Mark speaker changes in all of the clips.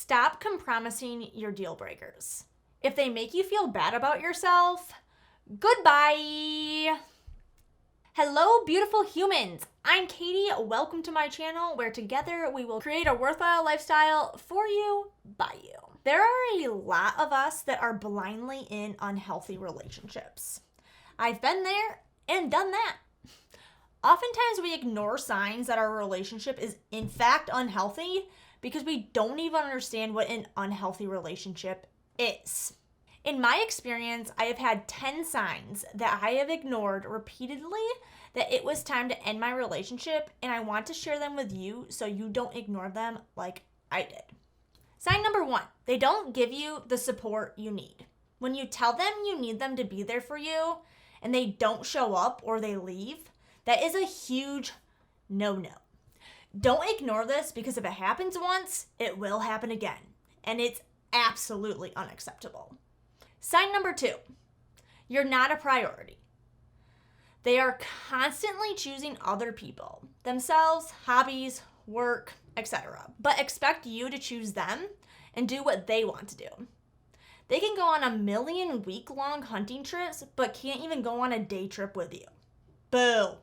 Speaker 1: Stop compromising your deal breakers. If they make you feel bad about yourself, goodbye. Hello, beautiful humans. I'm Katie. Welcome to my channel where together we will create a worthwhile lifestyle for you, by you. There are a lot of us that are blindly in unhealthy relationships. I've been there and done that. Oftentimes we ignore signs that our relationship is in fact unhealthy because we don't even understand what an unhealthy relationship is. In my experience, I have had 10 signs that I have ignored repeatedly that it was time to end my relationship, and I want to share them with you so you don't ignore them like I did. Sign number 1, they don't give you the support you need. When you tell them you need them to be there for you and they don't show up or they leave, that is a huge no-no. Don't ignore this because if it happens once, it will happen again, and it's absolutely unacceptable. Sign number 2, you're not a priority. They are constantly choosing other people, themselves, hobbies, work, etc., but expect you to choose them and do what they want to do. They can go on a million week-long hunting trips, but can't even go on a day trip with you. Boo.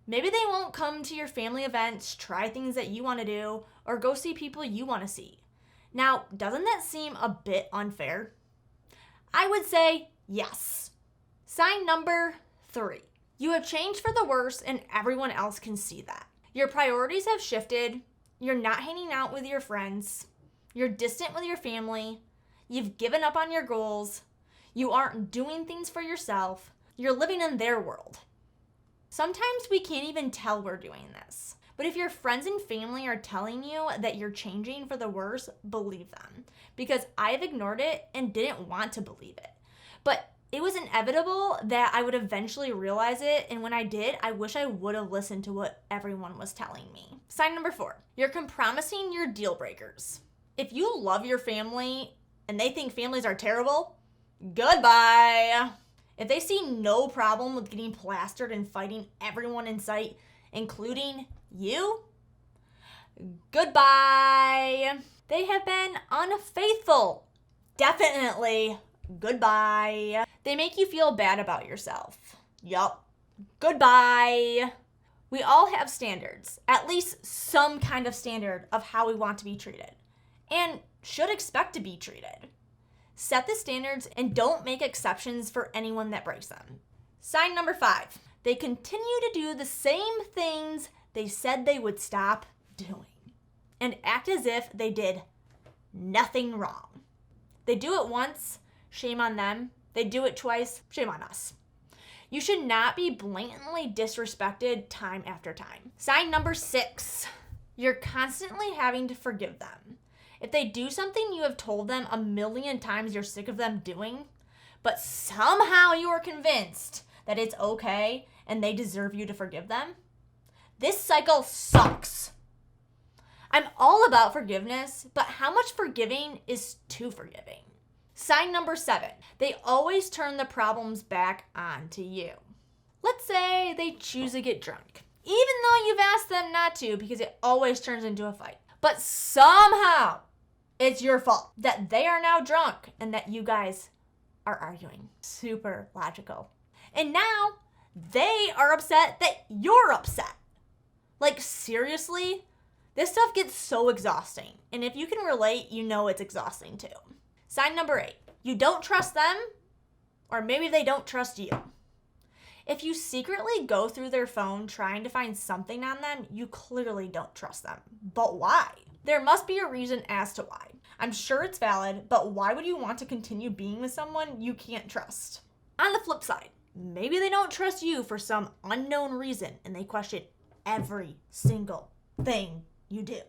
Speaker 1: Maybe they won't come to your family events, try things that you want to do, or go see people you want to see. Now, doesn't that seem a bit unfair? I would say yes. Sign number 3. You have changed for the worse and everyone else can see that. Your priorities have shifted. You're not hanging out with your friends. You're distant with your family. You've given up on your goals. You aren't doing things for yourself. You're living in their world. Sometimes we can't even tell we're doing this. But if your friends and family are telling you that you're changing for the worse, believe them. Because I've ignored it and didn't want to believe it. But it was inevitable that I would eventually realize it, and when I did, I wish I would have listened to what everyone was telling me. Sign number 4, you're compromising your deal breakers. If you love your family and they think families are terrible, goodbye. If they see no problem with getting plastered and fighting everyone in sight, including you, goodbye. They have been unfaithful. Definitely goodbye. They make you feel bad about yourself. Yup. Goodbye. We all have standards, at least some kind of standard of how we want to be treated, and should expect to be treated. Set the standards and don't make exceptions for anyone that breaks them. Sign number 5, they continue to do the same things they said they would stop doing and act as if they did nothing wrong. They do it once, shame on them. They do it twice, shame on us. You should not be blatantly disrespected time after time. Sign number 6, you're constantly having to forgive them. If they do something you have told them a million times you're sick of them doing, but somehow you are convinced that it's okay and they deserve you to forgive them, this cycle sucks. I'm all about forgiveness, but how much forgiving is too forgiving? Sign number 7, they always turn the problems back onto you. Let's say they choose to get drunk, even though you've asked them not to because it always turns into a fight. But somehow it's your fault that they are now drunk and that you guys are arguing. Super logical. And now they are upset that you're upset. Like, seriously? This stuff gets so exhausting. And if you can relate, you know it's exhausting too. Sign number 8, you don't trust them, or maybe they don't trust you. If you secretly go through their phone trying to find something on them, you clearly don't trust them. But why? There must be a reason as to why. I'm sure it's valid, but why would you want to continue being with someone you can't trust? On the flip side, maybe they don't trust you for some unknown reason and they question every single thing you do.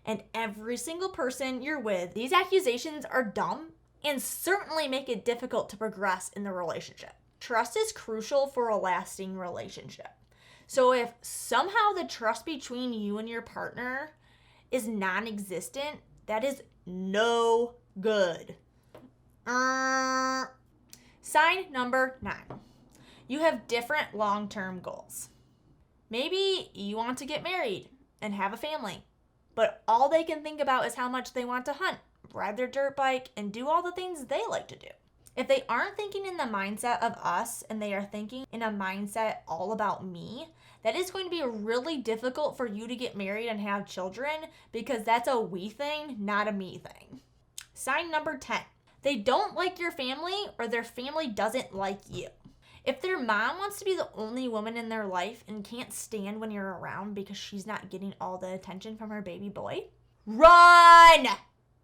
Speaker 1: And every single person you're with, these accusations are dumb and certainly make it difficult to progress in the relationship. Trust is crucial for a lasting relationship. So if somehow the trust between you and your partner is non-existent, that is no good. Sign number 9. You have different long-term goals. Maybe you want to get married and have a family. but all they can think about is how much they want to hunt, ride their dirt bike, and do all the things they like to do. If they aren't thinking in the mindset of us and they are thinking in a mindset all about me, that is going to be really difficult for you to get married and have children, because that's a we thing, not a me thing. Sign number 10. They don't like your family, or their family doesn't like you. If their mom wants to be the only woman in their life and can't stand when you're around because she's not getting all the attention from her baby boy, run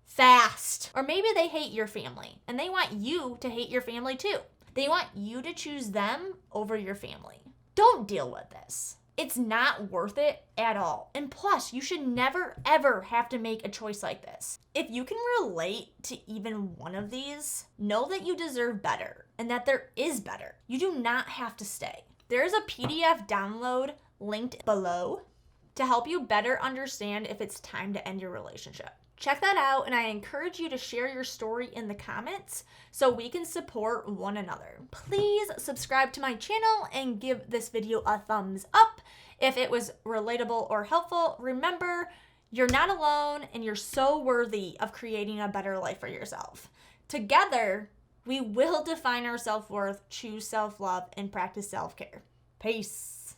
Speaker 1: fast. Or maybe they hate your family and they want you to hate your family too. They want you to choose them over your family. Don't deal with this. It's not worth it at all. And plus, you should never, ever have to make a choice like this. If you can relate to even one of these, know that you deserve better and that there is better. You do not have to stay. There's a PDF download linked below to help you better understand if it's time to end your relationship. Check that out, and I encourage you to share your story in the comments so we can support one another. Please subscribe to my channel and give this video a thumbs up if it was relatable or helpful. Remember, you're not alone, and you're so worthy of creating a better life for yourself. Together, we will define our self-worth, choose self-love, and practice self-care. Peace.